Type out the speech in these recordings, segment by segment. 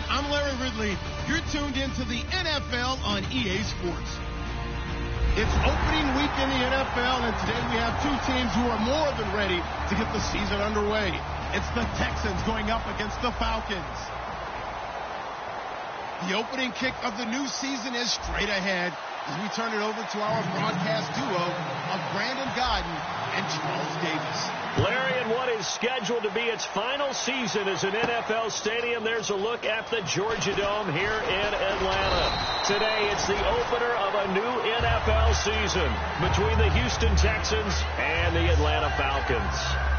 I'm Larry Ridley. You're tuned into the NFL on EA Sports. It's opening week in the NFL, and today we have two teams who are more than ready to get the season underway. It's the Texans going up against the Falcons. The opening kick of the new season is straight ahead as we turn it over to our broadcast duo of Brandon Godden and Charles Davis. Larry, in what is scheduled to be its final season as an NFL stadium, there's a look at the Georgia Dome here in Atlanta. Today, it's the opener of a new NFL season between the Houston Texans and the Atlanta Falcons.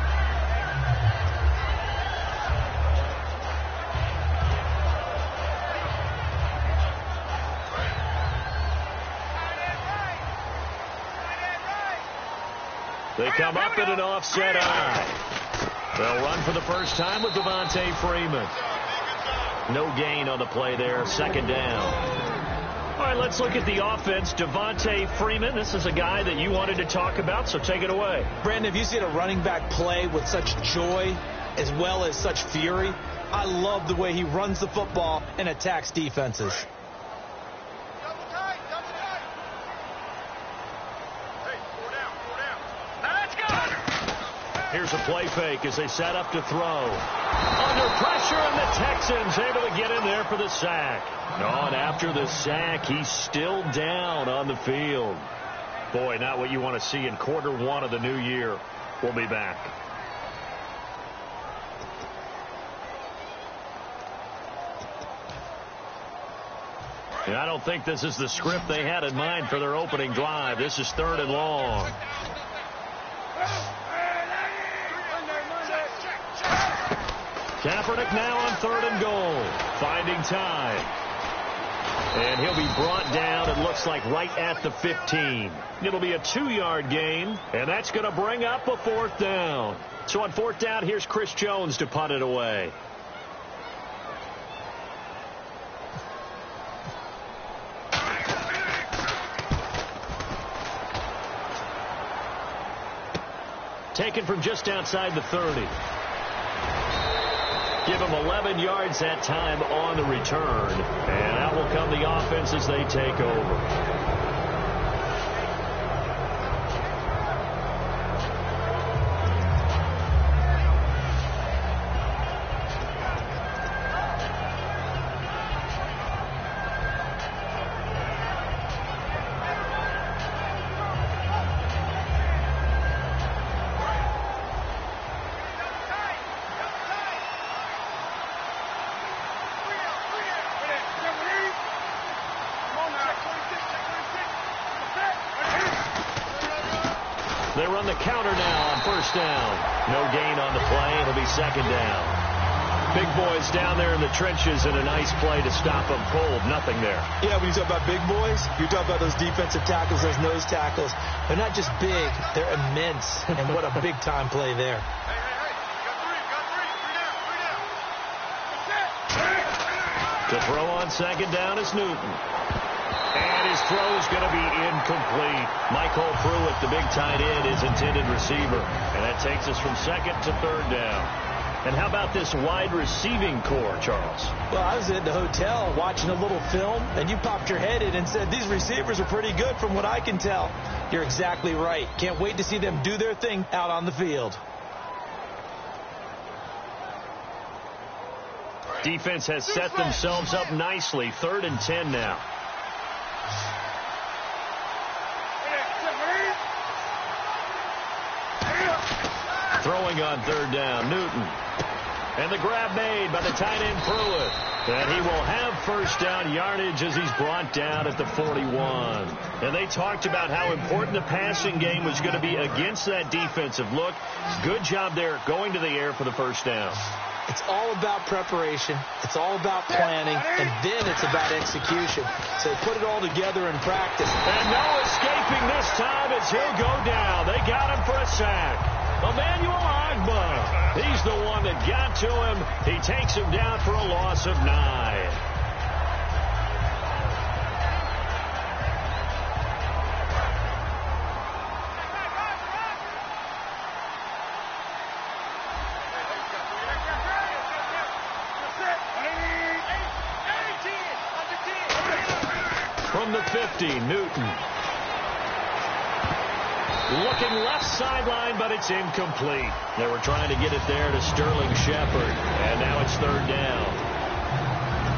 They come up in an offset eye. They'll run for the first time with Devontae Freeman. No gain on the play there. Second down. All right, let's look at the offense. Devontae Freeman, this is a guy that you wanted to talk about, so take it away. Brandon, if you see a running back play with such joy as well as such fury, I love the way he runs the football and attacks defenses. Here's a play fake as they set up to throw. Under pressure, and the Texans able to get in there for the sack. And after the sack, he's still down on the field. Boy, not what you want to see in quarter one of the new year. We'll be back. I don't think this is the script they had in mind for their opening drive. This is 3rd and long. Kaepernick now on 3rd and goal. Finding time. And he'll be brought down, it looks like, right at the 15. It'll be a 2-yard gain, and that's going to bring up a 4th down. So on 4th down, here's Chris Jones to punt it away. Taken from just outside the 30. Give him 11 yards that time on the return. And out will come the offense as they take over. They run the counter now on 1st down. No gain on the play. It'll be 2nd down. Big boys down there in the trenches in a nice play to stop them cold. Nothing there. Yeah, when you talk about big boys, you talk about those defensive tackles, those nose tackles. They're not just big, they're immense. And what a big-time play there. To throw on 2nd down is Newton. And his throw is going to be incomplete. Michael Pruitt, the big tight end, is intended receiver. And that takes us from 2nd to 3rd down. And how about this wide receiving core, Charles? Well, I was at the hotel watching a little film, and you popped your head in and said, these receivers are pretty good from what I can tell. You're exactly right. Can't wait to see them do their thing out on the field. Defense has set themselves up nicely. 3rd and 10 now. Throwing on 3rd down, Newton. And the grab made by the tight end Pruitt. And he will have first down yardage as he's brought down at the 41. And they talked about how important the passing game was going to be against that defensive look. Good job there going to the air for the first down. It's all about preparation. It's all about planning. And then it's about execution. So they put it all together in practice. And no escaping this time as he'll go down. They got him for a sack. Emmanuel Agba. He's the one that got to him. He takes him down for a loss of 9. From the 50, Newton. Looking left sideline, but it's incomplete. They were trying to get it there to Sterling Shepard, and now it's 3rd down.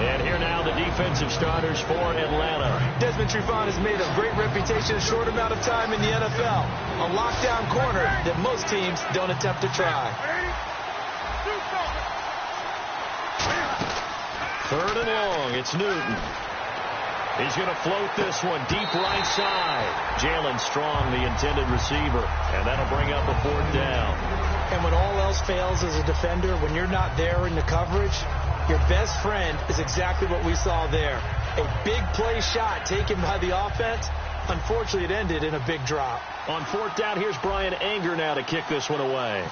And here now the defensive starters for Atlanta. Desmond Trufant has made a great reputation in a short amount of time in the NFL. A lockdown corner that most teams don't attempt to try. 3rd and long, it's Newton. He's going to float this one deep right side. Jalen Strong, the intended receiver, and that'll bring up a 4th down. And when all else fails as a defender, when you're not there in the coverage, your best friend is exactly what we saw there. A big play shot taken by the offense. Unfortunately, it ended in a big drop. On 4th down, here's Brian Anger now to kick this one away.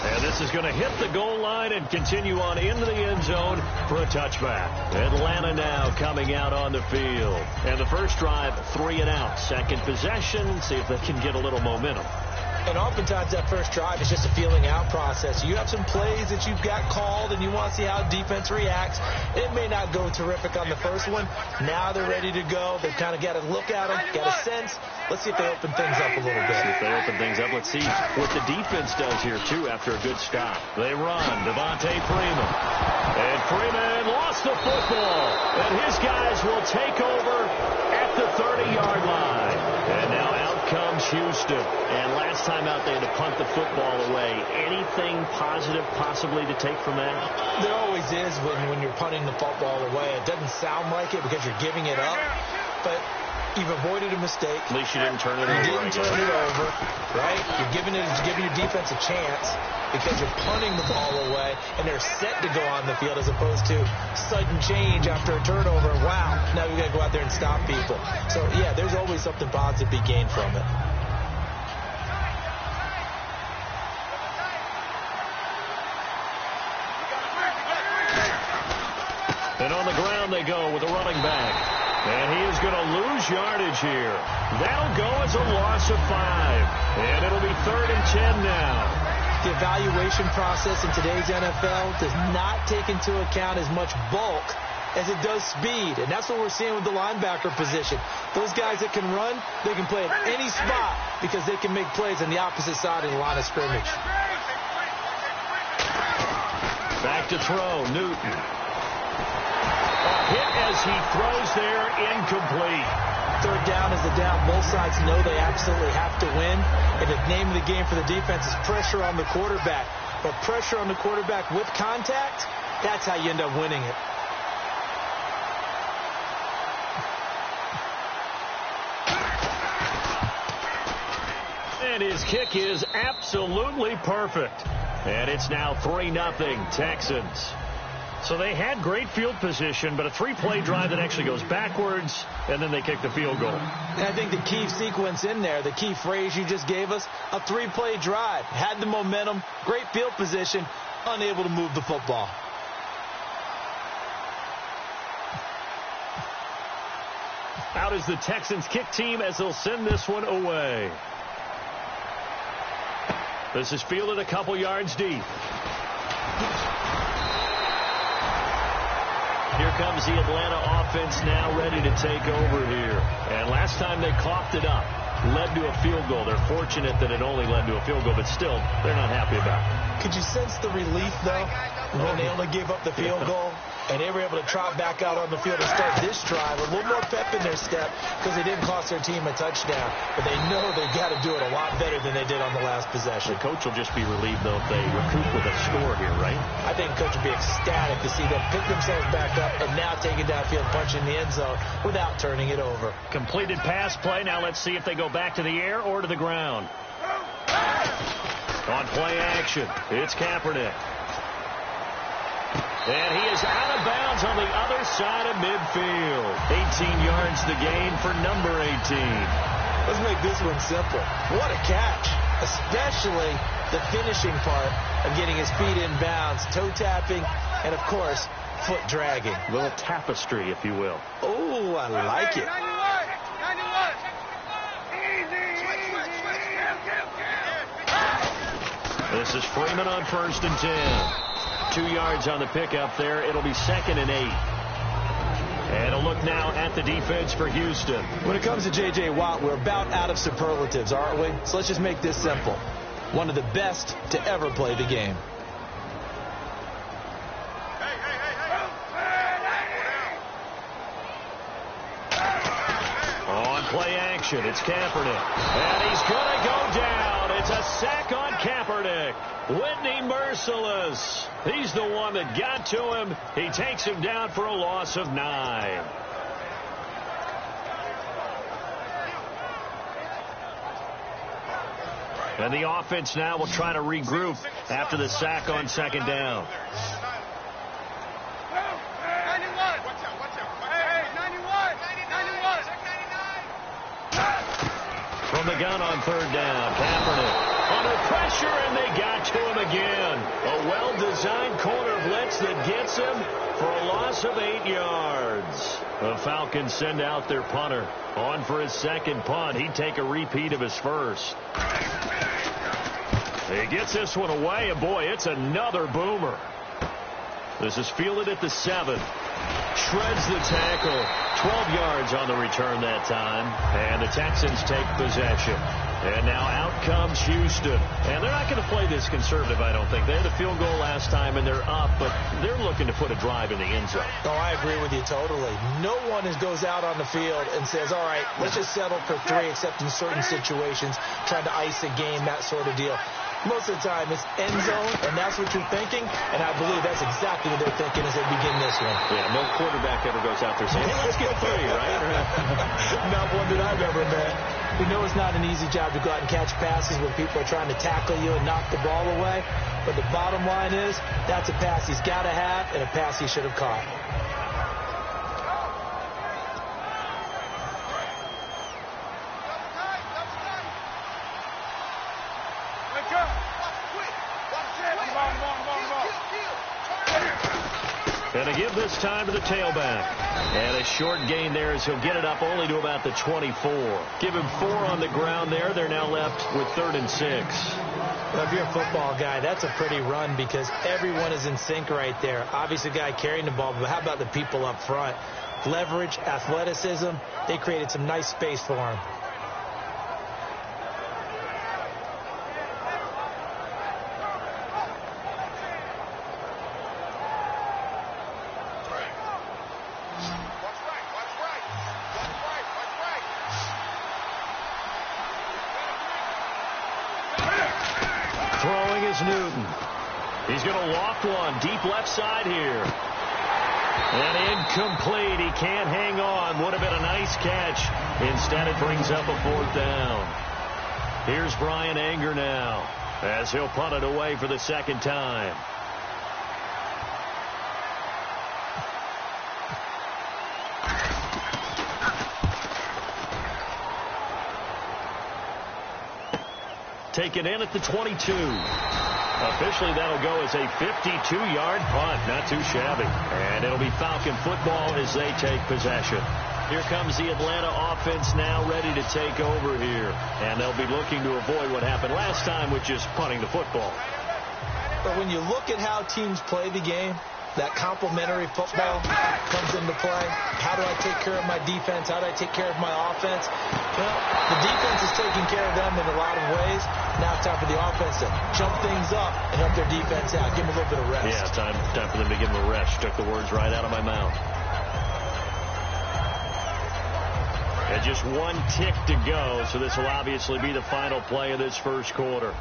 And this is going to hit the goal line and continue on into the end zone for a touchback. Atlanta now coming out on the field. And the first drive, 3 and out. Second possession, see if they can get a little momentum. And oftentimes that first drive is just a feeling out process. You have some plays that you've got called and you want to see how defense reacts. It may not go terrific on the first one. Now they're ready to go. They've kind of got to look at them, got a sense. Let's see if they open things up a little bit. See if they open things up. Let's see what the defense does here, too, after a good stop. They run. Devontae Freeman. And Freeman lost the football. And his guys will take over at the 30-yard line. And now out comes Houston. And last time out, they had to punt the football away. Anything positive possibly to take from that? There always is when you're punting the football away. It doesn't sound like it because you're giving it up. But you've avoided a mistake. At least you didn't turn it over. You didn't turn it over, right? You're giving your defense a chance because you're punting the ball away, and they're set to go on the field as opposed to sudden change after a turnover. Wow, now we've got to go out there and stop people. So, yeah, there's always something positive to be gained from it. And on the ground they go with a running back. And he is going to lose yardage here. That'll go as a loss of 5. And it'll be 3rd and 10 now. The evaluation process in today's NFL does not take into account as much bulk as it does speed. And that's what we're seeing with the linebacker position. Those guys that can run, they can play at any spot because they can make plays on the opposite side of the line of scrimmage. Back to throw, Newton. Hit as he throws there, incomplete. 3rd down is the down. Both sides know they absolutely have to win. And the name of the game for the defense is pressure on the quarterback. But pressure on the quarterback with contact, that's how you end up winning it. And his kick is absolutely perfect. And it's now 3-0 Texans. So they had great field position, but a 3-play drive that actually goes backwards, and then they kick the field goal. And I think the key sequence in there, the key phrase you just gave us, a 3-play drive. Had the momentum, great field position, unable to move the football. Out is the Texans kick team as they'll send this one away. This is fielded a couple yards deep. Here comes the Atlanta offense now ready to take over here. And last time they coughed it up, led to a field goal. They're fortunate that it only led to a field goal, but still, they're not happy about it. Could you sense the relief, though, when they only gave up the field goal? And they were able to trot back out on the field and start this drive with a little more pep in their step because they didn't cost their team a touchdown. But they know they've got to do it a lot better than they did on the last possession. The coach will just be relieved, though, if they recoup with a score here, right? I think the coach will be ecstatic to see them pick themselves back up and now take it downfield, punch in the end zone without turning it over. Completed pass play. Now let's see if they go back to the air or to the ground. On play action, it's Kaepernick. And he is out of bounds on the other side of midfield. 18 yards the gain for number 18. Let's make this one simple. What a catch, especially the finishing part of getting his feet in bounds, toe tapping, and, of course, foot dragging. A little tapestry, if you will. Oh, I like it. 91. This is Freeman on 1st and 10. 2 yards on the pickup there. It'll be 2nd and 8. And a look now at the defense for Houston. When it comes to J.J. Watt, we're about out of superlatives, aren't we? So let's just make this simple. One of the best to ever play the game. On play action, it's Kaepernick. And he's going to go down. It's a sack on Kaepernick. Whitney Merciless. He's the one that got to him. He takes him down for a loss of 9. And the offense now will try to regroup after the sack on 2nd down. From the gun on 3rd down, Kaepernick under pressure, and they got to him again. A well-designed corner blitz that gets him for a loss of 8 yards. The Falcons send out their punter on for his 2nd punt. He'd take a repeat of his 1st. He gets this one away, and boy, it's another boomer. This is fielded at the 7. Shreds the tackle. 12 yards on the return that time. And the Texans take possession. And now out comes Houston. And they're not going to play this conservative, I don't think. They had a field goal last time, and they're up, but they're looking to put a drive in the end zone. Oh, I agree with you totally. No one goes out on the field and says, all right, let's just settle for 3, except in certain situations, trying to ice a game, that sort of deal. Most of the time, it's end zone, and that's what you're thinking, and I believe that's exactly what they're thinking as they begin this one. Yeah, no quarterback ever goes out there saying, hey, let's get 3, right? Not one that I've ever met. We know it's not an easy job to go out and catch passes when people are trying to tackle you and knock the ball away, but the bottom line is that's a pass he's got to have and a pass he should have caught. And to give this time to the tailback. And a short gain there as he'll get it up only to about the 24. Give him 4 on the ground there. They're now left with 3rd and 6. Well, if you're a football guy, that's a pretty run because everyone is in sync right there. Obviously, the guy carrying the ball, but how about the people up front? Leverage, athleticism, they created some nice space for him. Throwing is Newton. He's going to loft one deep left side here. And incomplete. He can't hang on. Would have been a nice catch. Instead, it brings up a 4th down. Here's Brian Anger now as he'll punt it away for the 2nd time. Taken in at the 22. Officially, that'll go as a 52-yard punt. Not too shabby. And it'll be Falcon football as they take possession. Here comes the Atlanta offense now ready to take over here. And they'll be looking to avoid what happened last time, which is punting the football. But when you look at how teams play the game, that complementary football comes into play. How do I take care of my defense? How do I take care of my offense? Well, the defense is taking care of them in a lot of ways. Now it's time for the offense to jump things up and help their defense out. Give them a little bit of rest. Yeah, time for them to give them a rest. Took the words right out of my mouth. And just one tick to go, so this will obviously be the final play of this first quarter.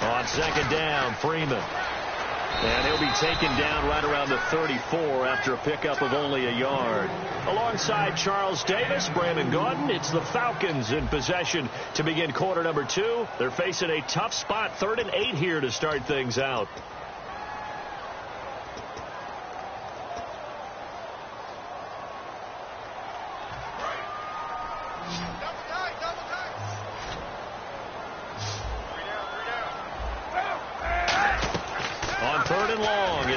On second down, Freeman. And he'll be taken down right around the 34 after a pickup of only a yard. Alongside Charles Davis, Brandon Gaudin, it's the Falcons in possession to begin quarter number 2. They're facing a tough spot, 3rd and 8 here to start things out.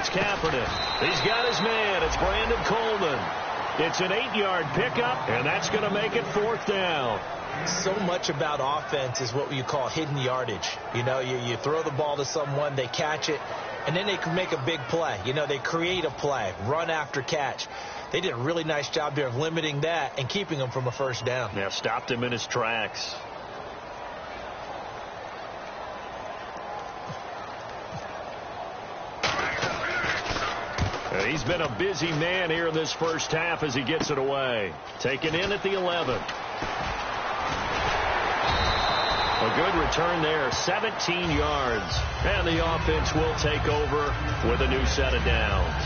Kaepernick. He's got his man. It's Brandon Coleman. It's an 8-yard pickup, and that's going to make it 4th down. So much about offense is what you call hidden yardage. You know, you throw the ball to someone, they catch it, and then they can make a big play. You know, they create a play, run after catch. They did a really nice job there of limiting that and keeping him from a first down. Yeah, stopped him in his tracks. He's been a busy man here in this first half as he gets it away. Taken in at the 11. A good return there, 17 yards. And the offense will take over with a new set of downs.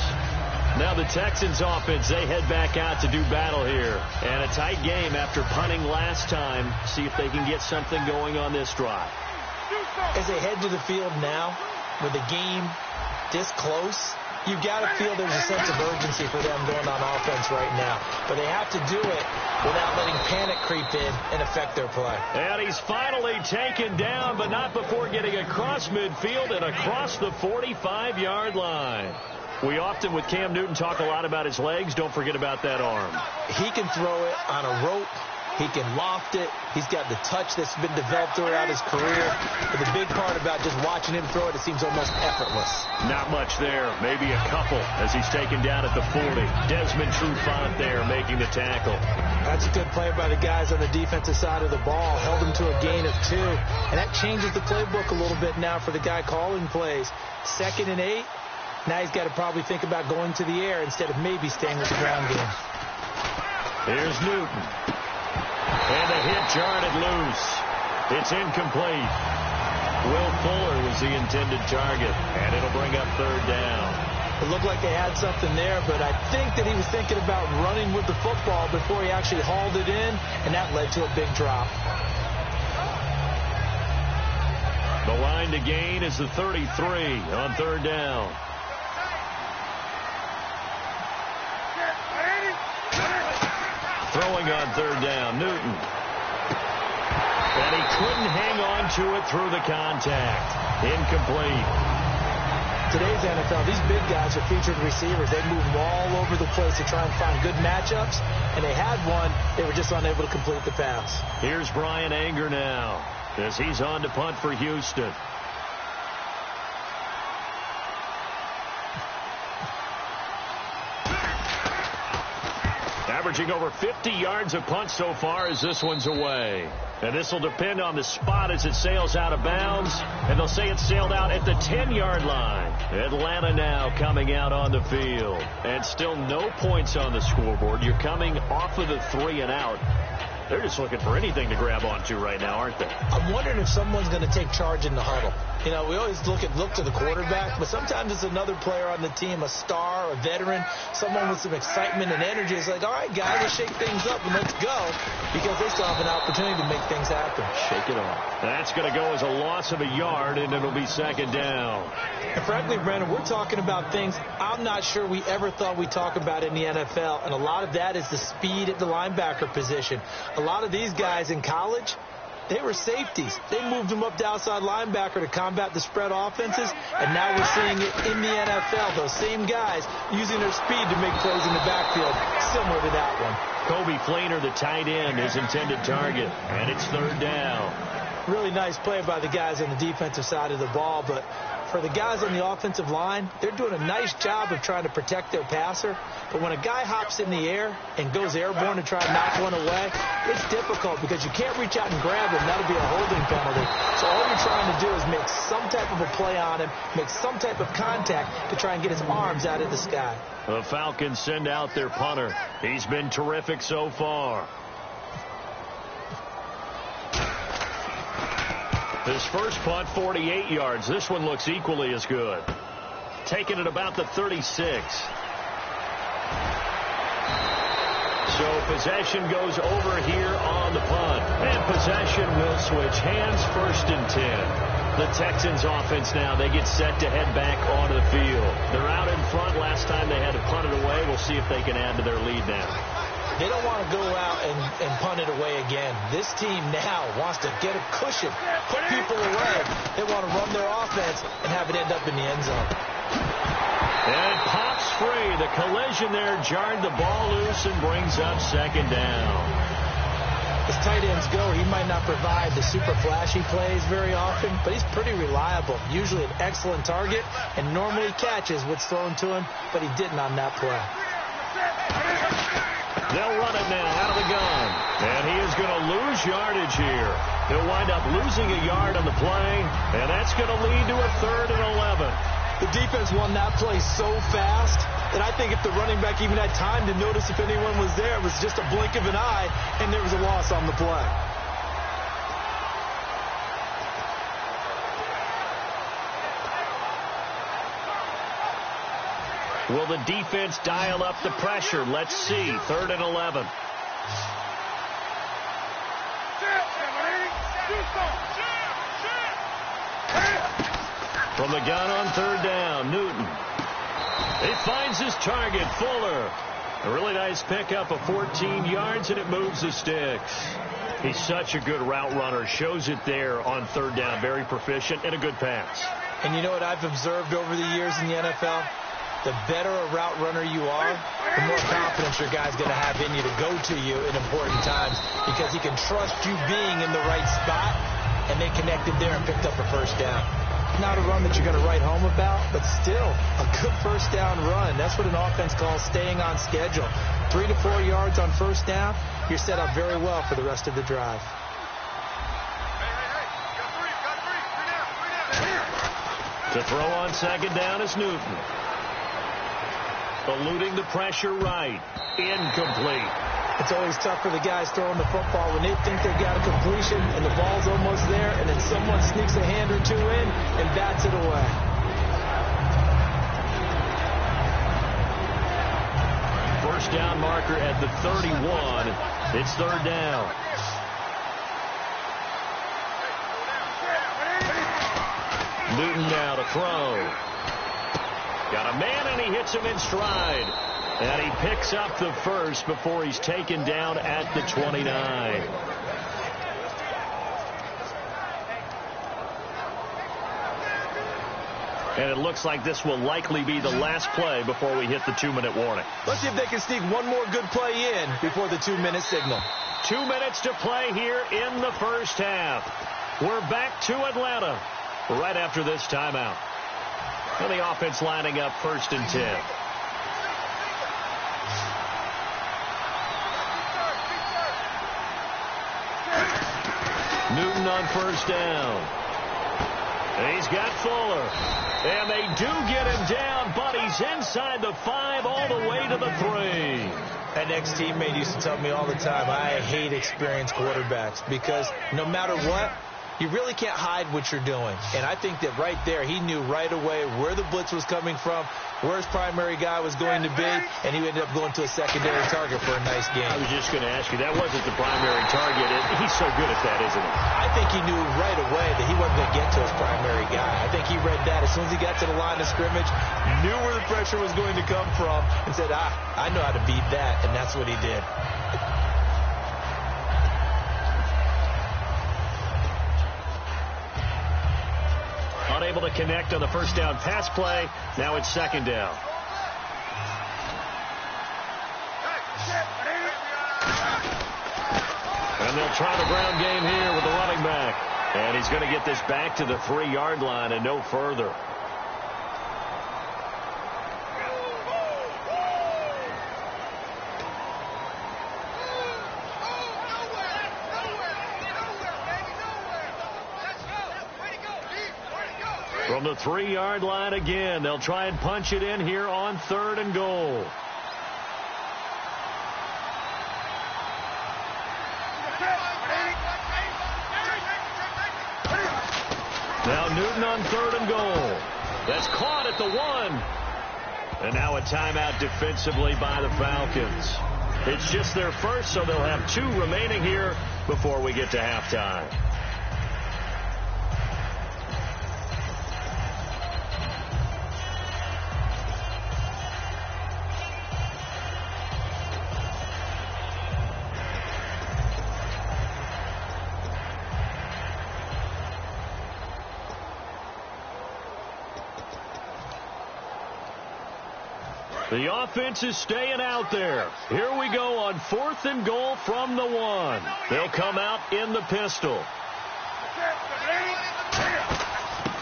Now the Texans offense, they head back out to do battle here. And a tight game after punting last time. See if they can get something going on this drive. As they head to the field now, with the game this close, you've got to feel there's a sense of urgency for them going on offense right now. But they have to do it without letting panic creep in and affect their play. And he's finally taken down, but not before getting across midfield and across the 45-yard line. We often, with Cam Newton, talk a lot about his legs. Don't forget about that arm. He can throw it on a rope. He can loft it. He's got the touch that's been developed throughout his career. But the big part about just watching him throw it, it seems almost effortless. Not much there. Maybe a couple as he's taken down at the 40. Desmond Trufant there making the tackle. That's a good play by the guys on the defensive side of the ball. Held him to a gain of 2. And that changes the playbook a little bit now for the guy calling plays. 2nd and 8. Now he's got to probably think about going to the air instead of maybe staying with the ground game. Here's Newton. And a hit jarred loose. It's incomplete. Will Fuller was the intended target, and it'll bring up 3rd down. It looked like they had something there, but I think that he was thinking about running with the football before he actually hauled it in, and that led to a big drop. The line to gain is the 33 on 3rd down. Throwing on 3rd down, Newton. And he couldn't hang on to it through the contact. Incomplete. Today's NFL, these big guys are featured receivers. They move all over the place to try and find good matchups, and they had one. They were just unable to complete the pass. Here's Brian Anger now as he's on to punt for Houston. Averaging over 50 yards of punt so far as this one's away. And this will depend on the spot as it sails out of bounds. And they'll say it sailed out at the 10-yard line. Atlanta now coming out on the field. And still no points on the scoreboard. You're coming off of the 3 and out. They're just looking for anything to grab onto right now, aren't they? I'm wondering if someone's going to take charge in the huddle. You know, we always look to the quarterback, but sometimes it's another player on the team, a star, a veteran, someone with some excitement and energy. It's like, all right, guys, let's shake things up and let's go, because they still have an opportunity to make things happen. Shake it off. That's going to go as a loss of a yard, and it'll be 2nd down. And frankly, Brandon, we're talking about things I'm not sure we ever thought we'd talk about in the NFL, and a lot of that is the speed at the linebacker position. A lot of these guys in college, they were safeties. They moved them up to outside linebacker to combat the spread offenses, and now we're seeing it in the NFL. Those same guys using their speed to make plays in the backfield, similar to that one. Kobe Fleener, the tight end, his intended target, and it's third down. Really nice play by the guys on the defensive side of the ball, but for the guys on the offensive line, they're doing a nice job of trying to protect their passer. But when a guy hops in the air and goes airborne to try and knock one away, it's difficult because you can't reach out and grab him. That'll be a holding penalty. So all you're trying to do is make some type of a play on him, make some type of contact to try and get his arms out of the sky. The Falcons send out their punter. He's been terrific so far. His first punt, 48 yards. This one looks equally as good. Taking it about the 36. So possession goes over here on the punt. And possession will switch hands, first and 10. The Texans offense now, they get set to head back onto the field. They're out in front. Last time they had to punt it away. We'll see if they can add to their lead now. They don't want to go out and punt it away again. This team now wants to get a cushion, put people away. They want to run their offense and have it end up in the end zone. And it pops free. The collision there jarred the ball loose and brings up second down. As tight ends go, he might not provide the super flashy plays very often, but he's pretty reliable. Usually an excellent target, and normally catches what's thrown to him, but he didn't on that play. They'll run it now out of the gun. And he is going to lose yardage here. He'll wind up losing a yard on the play, and that's going to lead to a 3rd and 11. The defense won that play so fast that I think if the running back even had time to notice if anyone was there, it was just a blink of an eye, and there was a loss on the play. Will the defense dial up the pressure? Let's see. 3rd and 11. From the gun on 3rd down, Newton. He finds his target, Fuller. A really nice pickup of 14 yards, and it moves the sticks. He's such a good route runner. Shows it there on 3rd down. Very proficient and a good pass. And you know what I've observed over the years in the NFL? The better a route runner you are, the more confidence your guy's going to have in you to go to you in important times because he can trust you being in the right spot, and they connected there and picked up a first down. Not a run that you're going to write home about, but still a good first down run. That's what an offense calls staying on schedule. 3 to 4 yards on first down, you're set up very well for the rest of the drive. To throw on second down is Newton. Eluding the pressure right. Incomplete. It's always tough for the guys throwing the football when they think they've got a completion and the ball's almost there, and then someone sneaks a hand or two in and bats it away. First down marker at the 31. It's 3rd down. Newton now to throw. Got a man, and he hits him in stride. And he picks up the first before he's taken down at the 29. And it looks like this will likely be the last play before we hit the 2-minute warning. Let's see if they can sneak one more good play in before the 2-minute signal. 2 minutes to play here in the first half. We're back to Atlanta right after this timeout. And the offense lining up 1st and 10. Newton on first down. He's got Fuller. And they do get him down, but he's inside the 5 all the way to the 3. An ex-teammate used to tell me all the time, I hate experienced quarterbacks because no matter what, you really can't hide what you're doing. And I think that right there, he knew right away where the blitz was coming from, where his primary guy was going to be, and he ended up going to a secondary target for a nice game. I was just going to ask you, that wasn't the primary target. He's so good at that, isn't he? I think he knew right away that he wasn't going to get to his primary guy. I think he read that as soon as he got to the line of scrimmage, knew where the pressure was going to come from, and said, I know how to beat that, and that's what he did. unable to connect on the first down pass play. Now it's second down. And they'll try the ground game here with the running back. And he's going to get this back to the 3-yard line and no further. From the 3-yard line again, they'll try and punch it in here on 3rd and goal. Now Newton on 3rd and goal. That's caught at the 1. And now a timeout defensively by the Falcons. It's just their first, so they'll have 2 remaining here before we get to halftime. The offense is staying out there. Here we go on 4th and goal from the 1. They'll come out in the pistol.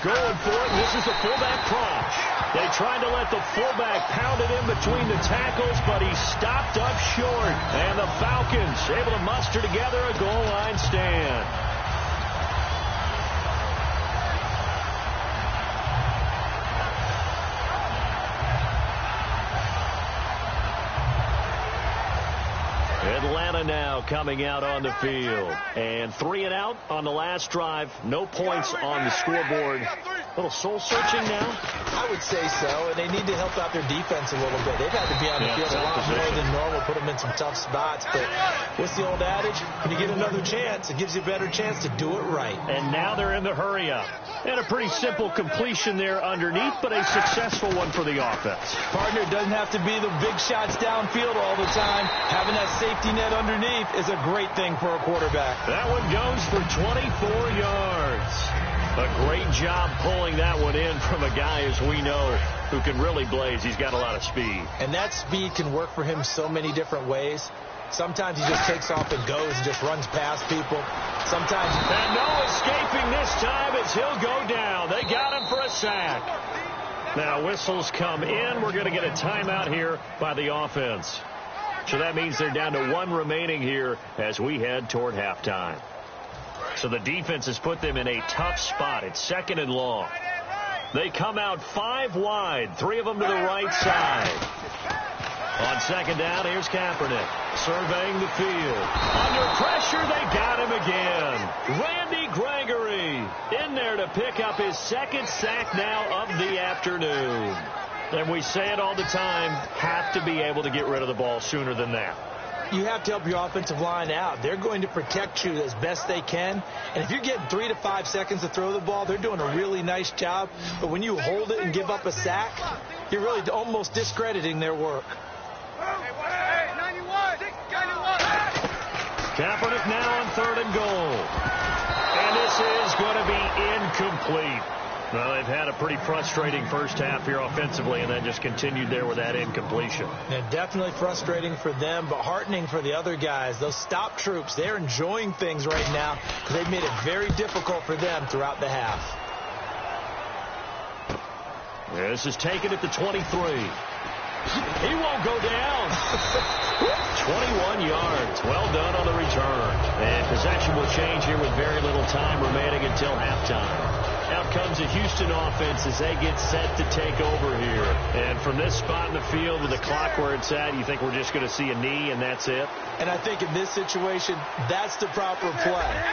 Going for it. This is the fullback crunch. They tried to let the fullback pound it in between the tackles, but he stopped up short. And the Falcons able to muster together a goal line stand. Atlanta now coming out on the field. And 3 and out on the last drive. No points on the scoreboard. A little soul-searching now? I would say so, and they need to help out their defense a little bit. They've had to be on the field a lot more than normal, put them in some tough spots. But what's the old adage? When you get another chance, it gives you a better chance to do it right. And now they're in the hurry-up. And a pretty simple completion there underneath, but a successful one for the offense. Partner, it doesn't have to be the big shots downfield all the time. Having that safety net underneath is a great thing for a quarterback. That one goes for 24 yards. A great job pulling that one in from a guy, as we know, who can really blaze. He's got a lot of speed. And that speed can work for him so many different ways. Sometimes he just takes off and goes and just runs past people. Sometimes... And no escaping this time as he'll go down. They got him for a sack. Now whistles come in. We're going to get a timeout here by the offense. So that means they're down to 1 remaining here as we head toward halftime. So the defense has put them in a tough spot. It's 2nd and long. They come out 5 wide, 3 of them to the right side. On 2nd down, here's Kaepernick surveying the field. Under pressure, they got him again. Randy Gregory in there to pick up his 2nd sack now of the afternoon. And we say it all the time, have to be able to get rid of the ball sooner than that. You have to help your offensive line out. They're going to protect you as best they can. And if you're getting 3 to 5 seconds to throw the ball, they're doing a really nice job. But when you hold it and give up a sack, you're really almost discrediting their work. Kaepernick now on 3rd and goal. And this is going to be incomplete. Well, they've had a pretty frustrating first half here offensively, and then just continued there with that incompletion. Yeah, definitely frustrating for them, but heartening for the other guys. Those stop troops, they're enjoying things right now because they've made it very difficult for them throughout the half. Yeah, this is taken at the 23. He won't go down. 21 yards. Well done on the return. And possession will change here with very little time remaining until halftime. Out comes the Houston offense as they get set to take over here. And from this spot in the field with the clock where it's at, you think we're just going to see a knee and that's it? And I think in this situation, that's the proper play.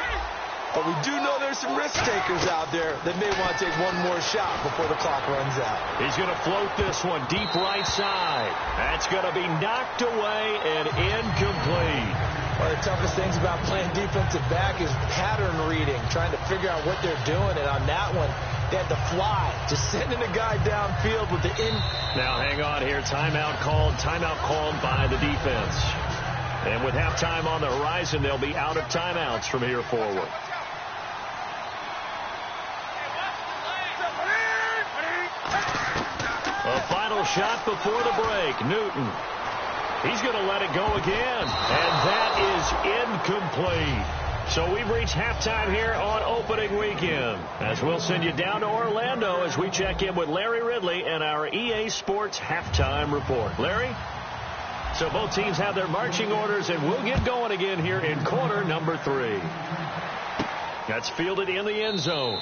But we do know there's some risk takers out there that may want to take one more shot before the clock runs out. He's going to float this one deep right side. That's going to be knocked away and incomplete. One of the toughest things about playing defensive back is pattern reading, trying to figure out what they're doing. And on that one, they had to fly, just sending a guy downfield with the in. Now hang on here. Timeout called by the defense. And with halftime on the horizon, they'll be out of timeouts from here forward. final shot before the break. Newton. He's going to let it go again. And that is incomplete. So we've reached halftime here on opening weekend. As we'll send you down to Orlando as we check in with Larry Ridley and our EA Sports halftime report. Larry? So both teams have their marching orders, and we'll get going again here in quarter number 3. That's fielded in the end zone.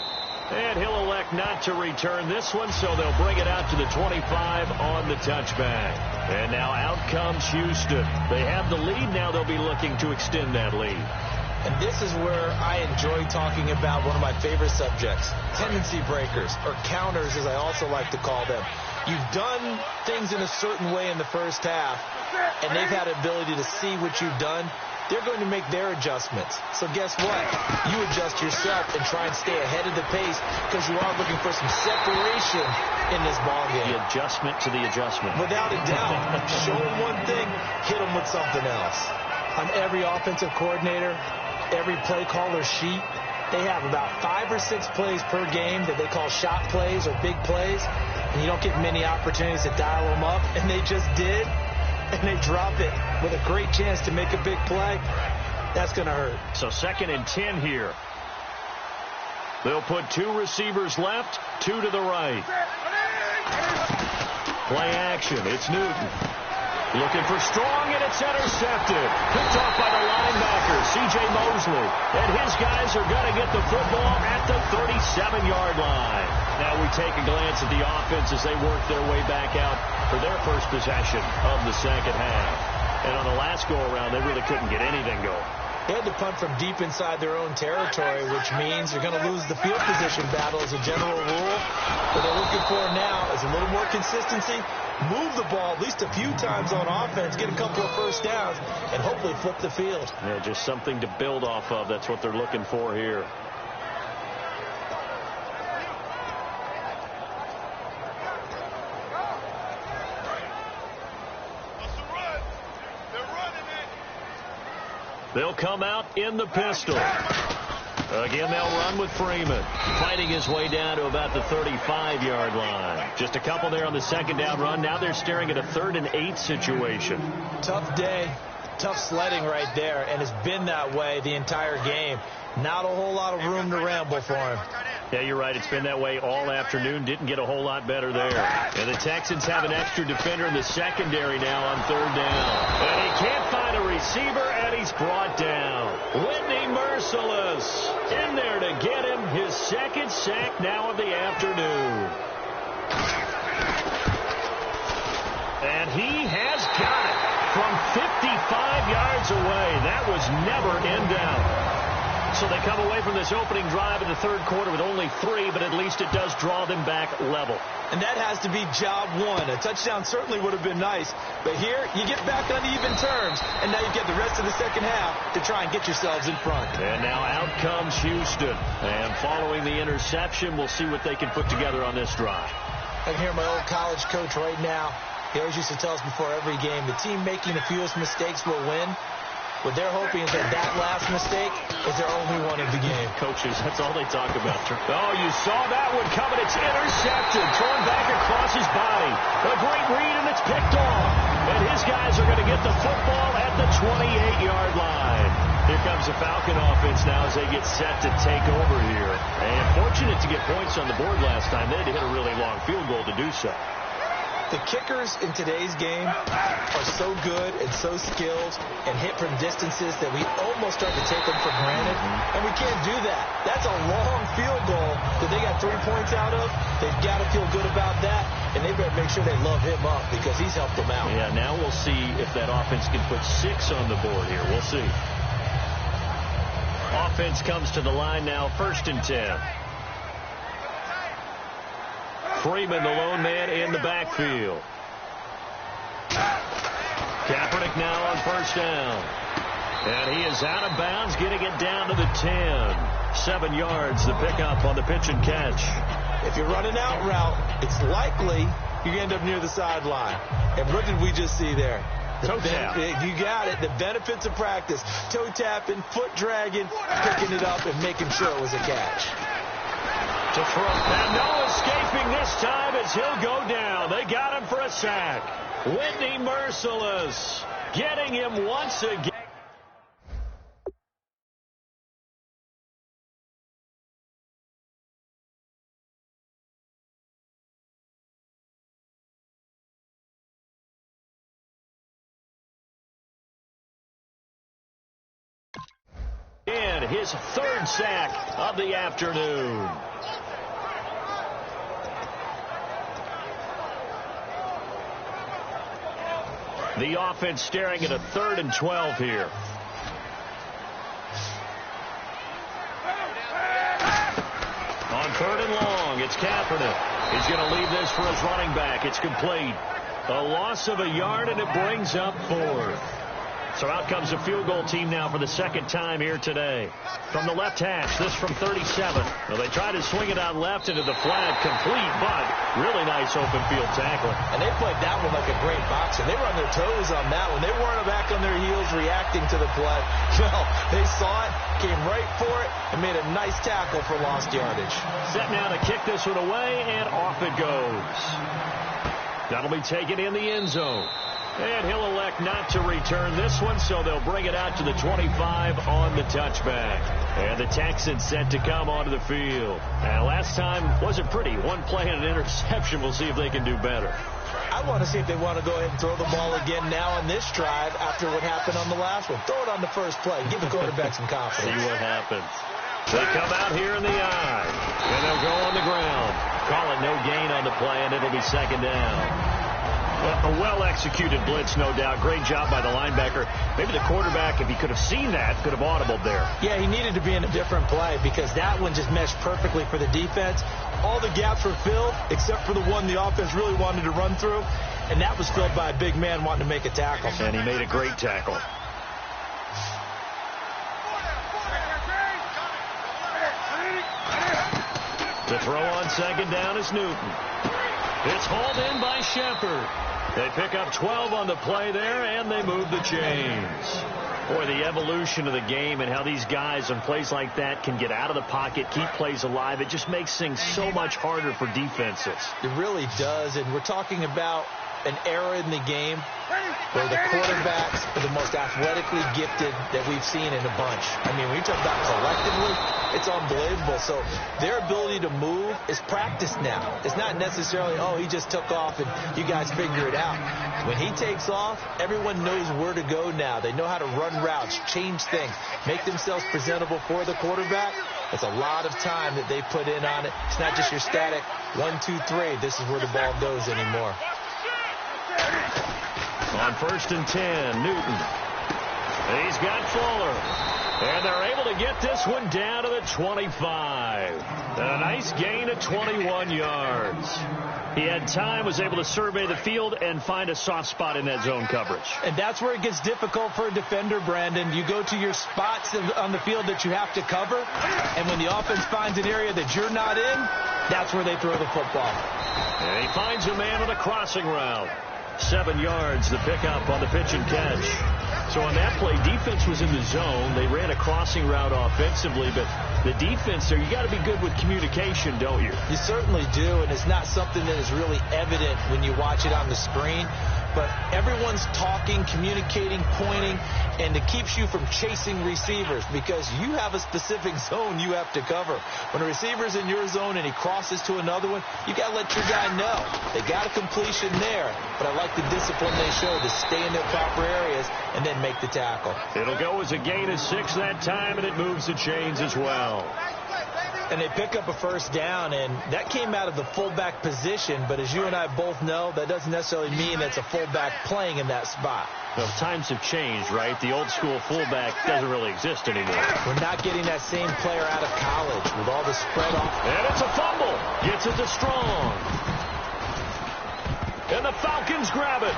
And he'll elect not to return this one, so they'll bring it out to the 25 on the touchback. And now out comes Houston. They have the lead. Now they'll be looking to extend that lead. And this is where I enjoy talking about one of my favorite subjects, tendency breakers, or counters as I also like to call them. You've done things in a certain way in the first half, and they've had the ability to see what you've done. They're going to make their adjustments. So guess what? You adjust yourself and try and stay ahead of the pace because you are looking for some separation in this ballgame. The adjustment to the adjustment. Without a doubt. Show them one thing, hit them with something else. On every offensive coordinator, every play caller sheet, they have about 5 or 6 plays per game that they call shot plays or big plays, and you don't get many opportunities to dial them up, and they just did, and they drop it with a great chance to make a big play. That's going to hurt. So 2nd and 10 here. They'll put 2 receivers left, 2 to the right. Play action. It's Newton. Looking for Strong, and it's intercepted. Picked off by the linebacker, C.J. Mosley. And his guys are going to get the football at the 37-yard line. Now we take a glance at the offense as they work their way back out for their first possession of the second half. And on the last go-around, they really couldn't get anything going. They had to punt from deep inside their own territory, which means they're going to lose the field position battle as a general rule. What they're looking for now is a little more consistency, move the ball at least a few times on offense, get a couple of first downs, and hopefully flip the field. Yeah, just something to build off of. That's what they're looking for here. They'll come out in the pistol. Again, they'll run with Freeman, fighting his way down to about the 35-yard line. Just a couple there on the second down run. Now they're staring at a 3rd and 8 situation. Tough day, tough sledding right there, and it's been that way the entire game. Not a whole lot of room to ramble for him. Yeah, you're right. It's been that way all afternoon. Didn't get a whole lot better there. And the Texans have an extra defender in the secondary now on 3rd down. And he can't find a receiver, and he's brought down. Whitney Merciless in there to get him his 2nd sack now of the afternoon. And he has got it from 55 yards away. That was never in doubt. So they come away from this opening drive in the 3rd quarter with only 3, but at least it does draw them back level. And that has to be job 1. A touchdown certainly would have been nice, but here you get back on even terms, and now you get the rest of the second half to try and get yourselves in front. And now out comes Houston. And following the interception, we'll see what they can put together on this drive. I can hear my old college coach right now. He always used to tell us before every game, the team making the fewest mistakes will win. What they're hoping is that last mistake is their only one of the game. Coaches, that's all they talk about. Oh, you saw that one coming. It's intercepted. Thrown back across his body. A great read, and it's picked off. And his guys are going to get the football at the 28-yard line. Here comes the Falcon offense now as they get set to take over here. And fortunate to get points on the board last time. They had to hit a really long field goal to do so. The kickers in today's game are so good and so skilled and hit from distances that we almost start to take them for granted, and we can't do that. That's a long field goal that they got 3 points out of. They've got to feel good about that, and they better make sure they love him up because he's helped them out. Yeah, now we'll see if that offense can put 6 on the board here. We'll see. Offense comes to the line now, 1st and 10. Freeman, the lone man in the backfield. Kaepernick now on 1st down. And he is out of bounds, getting it down to the 10. 7 yards, the pickup on the pitch and catch. If you're running out route, it's likely you end up near the sideline. And what did we just see there? Toe tap. You got it. The benefits of practice. Toe tapping, foot dragging, picking it up, and making sure it was a catch. To throw. And Noah's escaping this time as he'll go down. They got him for a sack. Whitney Merciless getting him once again. And his third sack of the afternoon. The offense staring at a 3rd and 12 here. On 3rd and long, it's Kaepernick. He's going to leave this for his running back. It's complete. A loss of a yard, and it brings up 4th. So out comes the field goal team now for the second time here today. From the left hash, this from 37. Well, they try to swing it out left into the flat, complete, but really nice open field tackling. And they played that one like a great boxer. They were on their toes on that one. They weren't back on their heels reacting to the play. No, they saw it, came right for it, and made a nice tackle for lost yardage. Set now to kick this one away, and off it goes. That'll be taken in the end zone. And he'll elect not to return this one, so they'll bring it out to the 25 on the touchback. And the Texans set to come onto the field. And last time wasn't pretty. One play and an interception. We'll see if they can do better. I want to see if they want to go ahead and throw the ball again now on this drive after what happened on the last one. Throw it on the first play. Give the quarterback some confidence. See what happens. They come out here in the eye. And they'll go on the ground. Call it no gain on the play, and it'll be second down. A well-executed blitz, no doubt. Great job by the linebacker. Maybe the quarterback, if he could have seen that, could have audibled there. Yeah, he needed to be in a different play because that one just meshed perfectly for the defense. All the gaps were filled except for the one the offense really wanted to run through, and that was filled by a big man wanting to make a tackle. And he made a great tackle. To throw on second down is Newton. It's hauled in by Shepard. They pick up 12 on the play there, and they move the chains. Boy, the evolution of the game and how these guys on plays like that can get out of the pocket, keep plays alive, it just makes things so much harder for defenses. It really does, and we're talking about an era in the game where the quarterbacks are the most athletically gifted that we've seen in a bunch. I mean, when you talk about collectively, it's unbelievable. So their ability to move is practiced now. It's not necessarily, oh, he just took off and you guys figure it out. When he takes off, everyone knows where to go now. They know how to run routes, change things, make themselves presentable for the quarterback. It's a lot of time that they put in on it. It's not just your static 1, 2, 3. This is where the ball goes anymore. On 1st and 10, Newton. He's got Fuller. And they're able to get this one down to the 25. A nice gain of 21 yards. He had time, was able to survey the field and find a soft spot in that zone coverage. And that's where it gets difficult for a defender, Brandon. You go to your spots on the field that you have to cover, and when the offense finds an area that you're not in, that's where they throw the football. And he finds a man on a crossing route. 7 yards, the pickup on the pitch and catch. So on that play, defense was in the zone. They ran a crossing route offensively, but the defense there, you got to be good with communication, don't you? You certainly do, and it's not something that is really evident when you watch it on the screen. But everyone's talking, communicating, pointing, and it keeps you from chasing receivers because you have a specific zone you have to cover. When a receiver's in your zone and he crosses to another one, you got to let your guy know. They got a completion there, but I like the discipline they show to stay in their proper areas and then make the tackle. It'll go as a gain of 6 that time, and it moves the chains as well. And they pick up a first down, and that came out of the fullback position. But as you and I both know, that doesn't necessarily mean that's a fullback playing in that spot. Well, times have changed, right? The old school fullback doesn't really exist anymore. We're not getting that same player out of college with all the spread off. And it's a fumble. Gets it to Strong. And the Falcons grab it.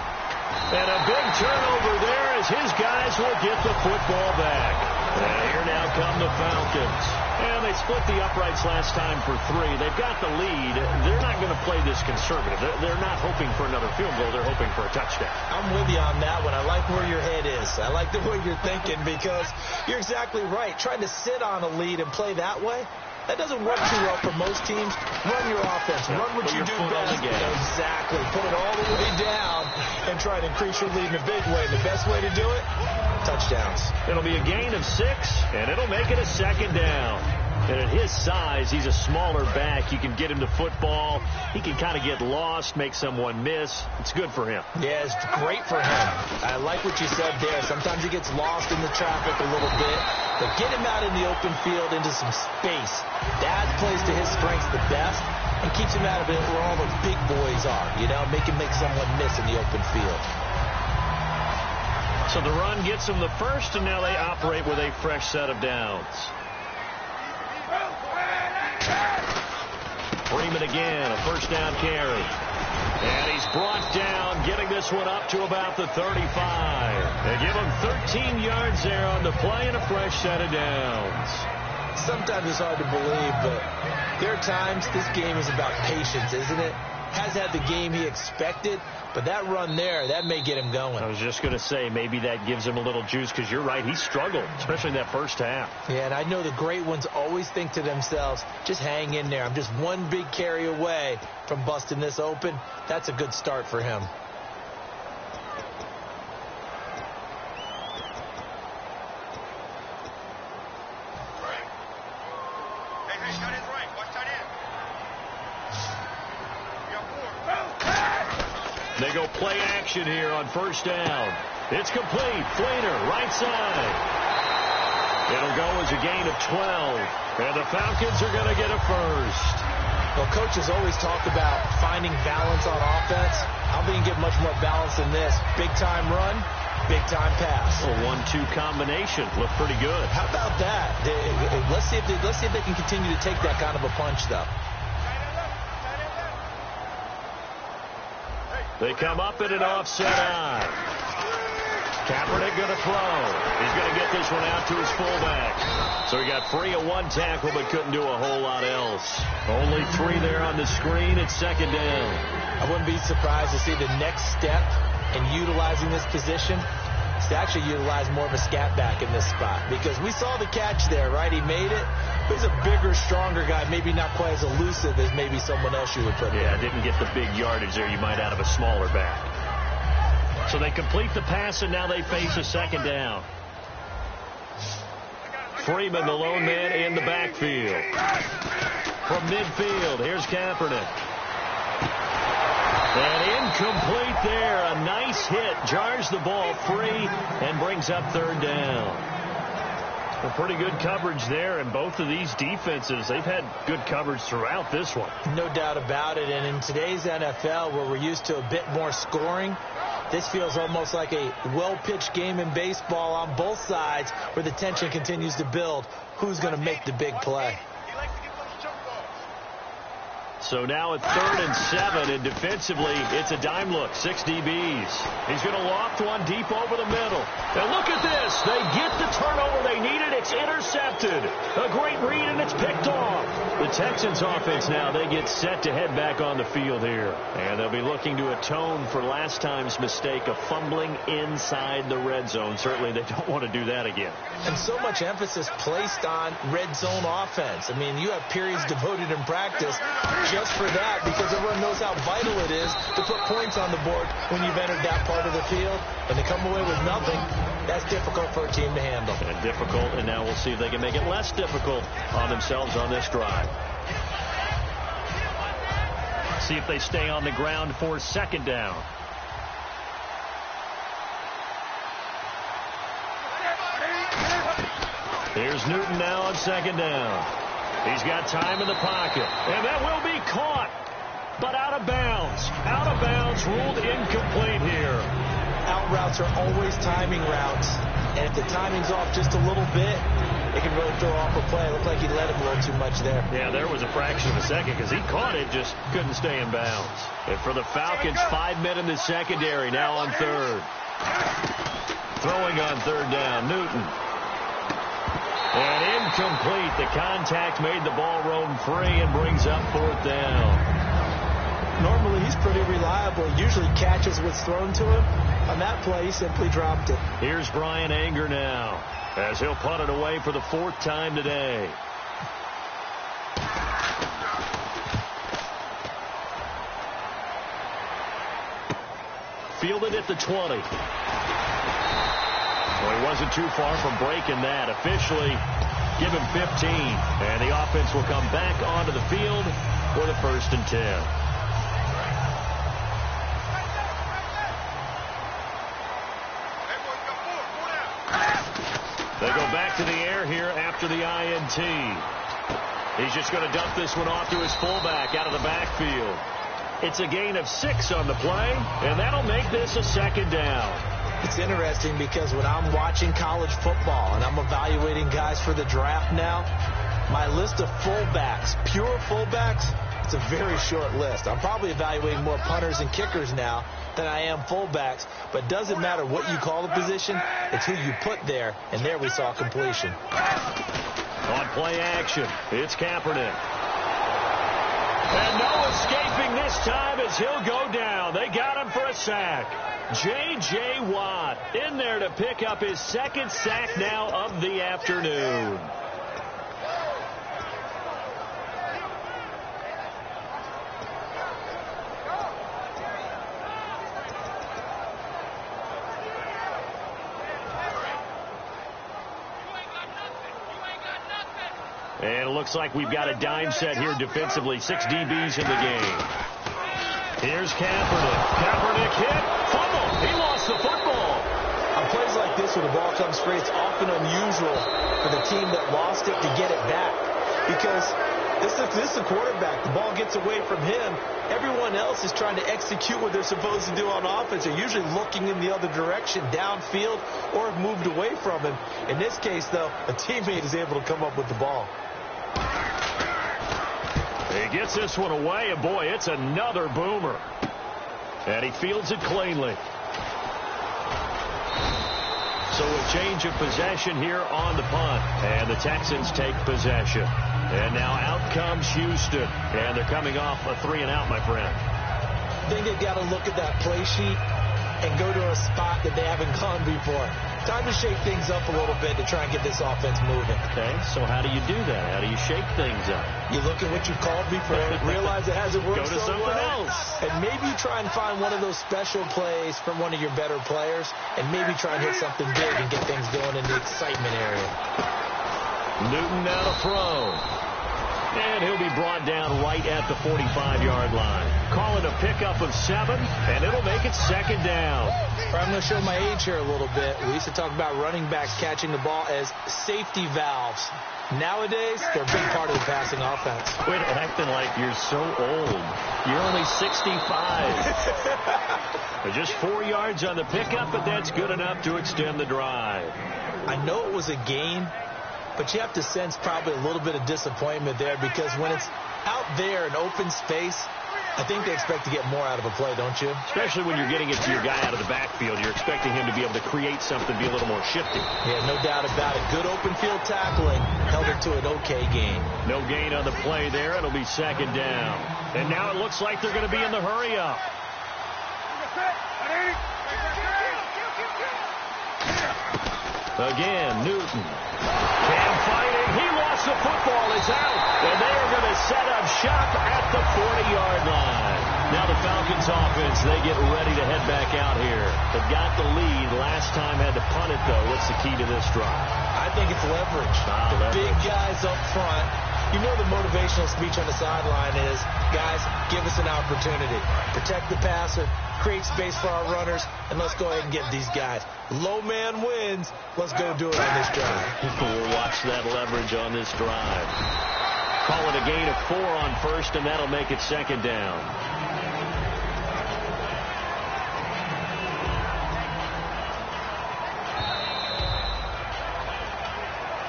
And a big turnover there as his guys will get the football back. And here now come the Falcons. And they split the uprights last time for 3. They've got the lead. They're not going to play this conservative. They're not hoping for another field goal. They're hoping for a touchdown. I'm with you on that one. I like where your head is. I like the way you're thinking because you're exactly right. Trying to sit on a lead and play that way, That doesn't work too well for most teams. Run your offense. Run what you do best. Exactly. Put it all the way down and try to increase your lead in a big way. The best way to do it, touchdowns. It'll be a gain of 6, and it'll make it a second down. And at his size, he's a smaller back. You can get him to football. He can kind of get lost, make someone miss. It's good for him. Yeah, it's great for him. I like what you said there. Sometimes he gets lost in the traffic a little bit. But get him out in the open field into some space. That plays to his strengths the best and keeps him out of it where all the big boys are. You know, make him make someone miss in the open field. So the run gets them the first, and now they operate with a fresh set of downs. Freeman again, a first down carry. And he's brought down, getting this one up to about the 35. They give him 13 yards there on the play and a fresh set of downs. Sometimes it's hard to believe, but there are times this game is about patience, isn't it? Has had the game he expected, but that run there, that may get him going. I was just going to say, maybe that gives him a little juice, because you're right, he struggled, especially in that first half. Yeah, and I know the great ones always think to themselves, just hang in there. I'm just one big carry away from busting this open. That's a good start for him. They go play action here on first down. It's complete. Fleener, right side. It'll go as a gain of 12. And the Falcons are going to get a first. Well, coaches always talk about finding balance on offense. How they can get much more balance than this? Big-time run, big-time pass. A 1-2 combination. Looked pretty good. How about that? Let's see if they can continue to take that kind of a punch, though. They come up in an offset eye. Kaepernick going to throw. He's going to get this one out to his fullback. So he got free of one tackle but couldn't do a whole lot else. Only 3 there on the screen. It's second down. I wouldn't be surprised to see the next step in utilizing this position is to actually utilize more of a scat back in this spot. Because we saw the catch there, right? He made it. He's a bigger, stronger guy, maybe not quite as elusive as maybe someone else you would put there. Yeah, didn't get the big yardage there you might out of a smaller back. So they complete the pass, and now they face a second down. Freeman, the lone man in the backfield. From midfield, here's Kaepernick. And incomplete there. A nice hit. Jars the ball free and brings up third down. Well, pretty good coverage there, and both of these defenses, they've had good coverage throughout this one. No doubt about it, and in today's NFL, where we're used to a bit more scoring, this feels almost like a well-pitched game in baseball on both sides where the tension continues to build. Who's going to make the big play? So now at 3rd and 7, and defensively, it's a dime look, 6 DBs. He's going to loft one deep over the middle. And look at this. They get the turnover they needed. It's intercepted. A great read, and it's picked off. The Texans offense now, they get set to head back on the field here. And they'll be looking to atone for last time's mistake of fumbling inside the red zone. Certainly they don't want to do that again. And so much emphasis placed on red zone offense. I mean, you have periods devoted in practice just for that, because everyone knows how vital it is to put points on the board when you've entered that part of the field, and to come away with nothing, that's difficult for a team to handle. And difficult, and now we'll see if they can make it less difficult on themselves on this drive. See if they stay on the ground for second down. Here's Newton now on second down. He's got time in the pocket, and that will be caught, but out of bounds. Out of bounds, ruled incomplete here. Out routes are always timing routes, and if the timing's off just a little bit, it can really throw off a play. It looked like he let him a little too much there. Yeah, there was a fraction of a second because he caught it, just couldn't stay in bounds. And for the Falcons, 5 men in the secondary, now on third. Throwing on third down, Newton. And incomplete. The contact made the ball roam free and brings up fourth down. Normally, he's pretty reliable. Usually catches what's thrown to him. On that play, he simply dropped it. Here's Brian Anger now, as he'll punt it away for the 4th time today. fielded at the 20. Well, he wasn't too far from breaking that. Officially, give him 15. And the offense will come back onto the field for the 1st and 10. They go back to the air here after the INT. He's just going to dump this one off to his fullback out of the backfield. It's a gain of 6 on the play, and that'll make this a 2nd down. It's interesting because when I'm watching college football and I'm evaluating guys for the draft now, my list of fullbacks, pure fullbacks, it's a very short list. I'm probably evaluating more punters and kickers now than I am fullbacks, but it doesn't matter what you call the position, it's who you put there, and there we saw completion. On play action, it's Kaepernick. And no escaping this time as he'll go down. They got him for a sack. J.J. Watt in there to pick up his 2nd sack now of the afternoon. And it looks like we've got a dime set here defensively. 6 DBs in the game. Here's Kaepernick. Kaepernick hit. Fumble. He lost the football. On plays like this where the ball comes free, it's often unusual for the team that lost it to get it back. Because this is a quarterback. The ball gets away from him. Everyone else is trying to execute what they're supposed to do on offense. They're usually looking in the other direction, downfield, or have moved away from him. In this case, though, a teammate is able to come up with the ball. He gets this one away, and boy, it's another boomer. And he fields it cleanly. So a change of possession here on the punt. And the Texans take possession. And now out comes Houston. And they're coming off a 3-and-out, my friend. I think they've got to look at that play sheet and go to a spot that they haven't gone before. Time to shake things up a little bit to try and get this offense moving. Okay, so how do you do that? How do you shake things up? You look at what you've called before, realize it hasn't worked so something well, else. And maybe try and find one of those special plays from one of your better players, and maybe try and hit something big and get things going in the excitement area. Newton now to throw. And he'll be brought down right at the 45-yard line. Call it a pickup of 7, and it'll make it 2nd down. I'm going to show my age here a little bit. We used to talk about running backs catching the ball as safety valves. Nowadays, they're a big part of the passing offense. Quit acting like you're so old. You're only 65. Just 4 yards on the pickup, but that's good enough to extend the drive. I know it was a gain, but you have to sense probably a little bit of disappointment there because when it's out there in open space, I think they expect to get more out of a play, don't you? Especially when you're getting it to your guy out of the backfield. You're expecting him to be able to create something, be a little more shifty. Yeah, no doubt about it. Good open field tackling. Held it to an okay gain. No gain on the play there. It'll be 2nd down. And now it looks like they're going to be in the hurry-up. Again, Newton. Cam fighting. He lost the football. It's out. And they are going to set up shop at the 40-yard line. Now the Falcons offense, they get ready to head back out here. They've got the lead. Last time had to punt it, though. What's the key to this drive? I think it's leverage. Big guys up front. You know the motivational speech on the sideline is, guys, give us an opportunity. Protect the passer, create space for our runners, and let's go ahead and get these guys. Low man wins. Let's go do it on this drive. We'll watch that leverage on this drive. Call it a gain of 4 on 1st, and that'll make it 2nd down.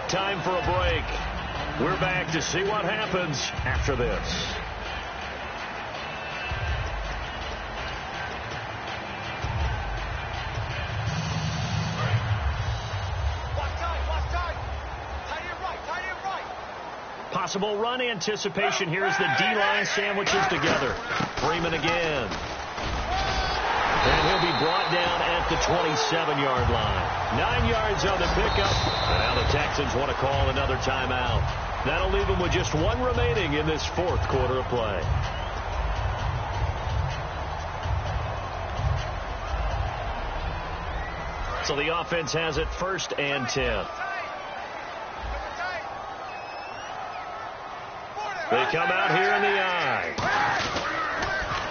Time for a break. We're back to see what happens after this. Possible run anticipation here as the D-line sandwiches together. Freeman again. And he'll be brought down at the 27-yard line. 9 yards on the pickup. And now the Texans want to call another timeout. That'll leave them with just 1 remaining in this 4th quarter of play. So the offense has it 1st and 10. They come out here in the I.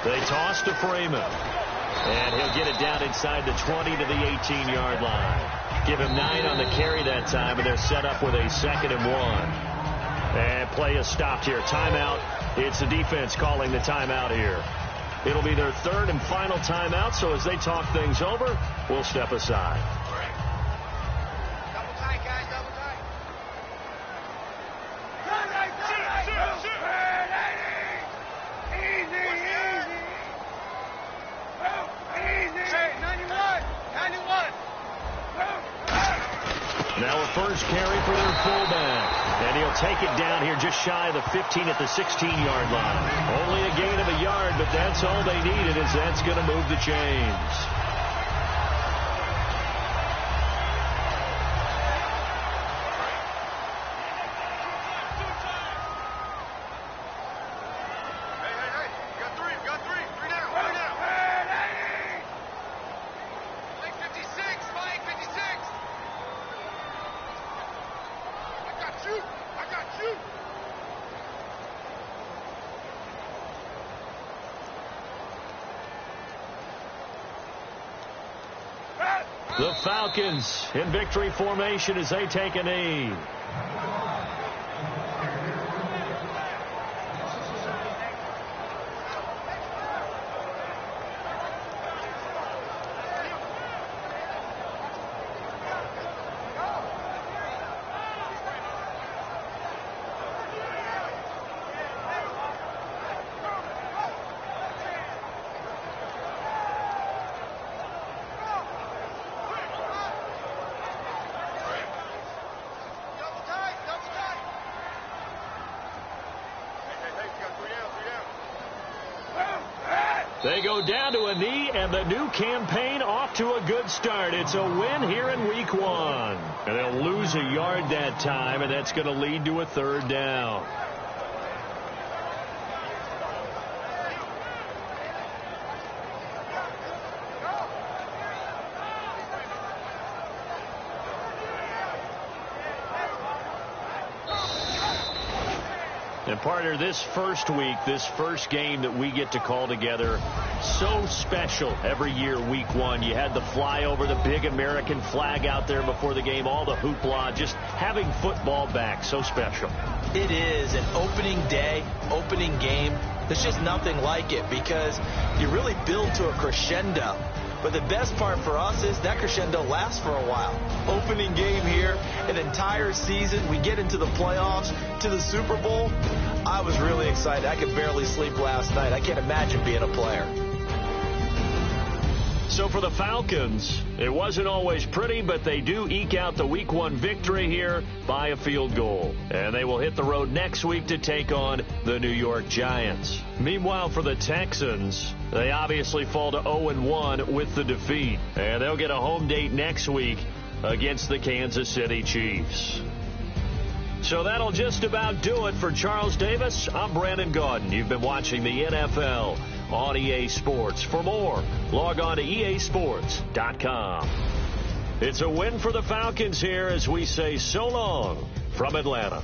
They toss to Freeman. And he'll get it down inside the 20 to the 18-yard line. Give him 9 on the carry that time, and they're set up with a 2nd and 1. And play is stopped here. Timeout. It's the defense calling the timeout here. It'll be their 3rd and final timeout, so as they talk things over, we'll step aside. Double tight, guys, double tight. Easy, easy. Easy. 91. Now a first carry for their fullback. And he'll take it down here just shy of the 15 at the 16-yard line. Only a gain of a yard, but that's all they needed, as that's going to move the chains. The Falcons in victory formation as they take a knee. They go down to a knee, and the new campaign off to a good start. It's a win here in week 1. And they'll lose a yard that time, and that's going to lead to a 3rd down. And partner, this first week, this first game that we get to call together, so special every year, week 1. You had the flyover, the big American flag out there before the game, all the hoopla, just having football back, so special. It is an opening day, opening game. There's just nothing like it because you really build to a crescendo. But the best part for us is that crescendo lasts for a while. Opening game here, an entire season. We get into the playoffs, to the Super Bowl. I was really excited. I could barely sleep last night. I can't imagine being a player. So for the Falcons, it wasn't always pretty, but they do eke out the week 1 victory here by a field goal. And they will hit the road next week to take on the New York Giants. Meanwhile, for the Texans, they obviously fall to 0-1 with the defeat. And they'll get a home date next week against the Kansas City Chiefs. So that'll just about do it for Charles Davis. I'm Brandon Gaudin. You've been watching the NFL on EA Sports. For more, log on to easports.com. It's a win for the Falcons here as we say so long from Atlanta.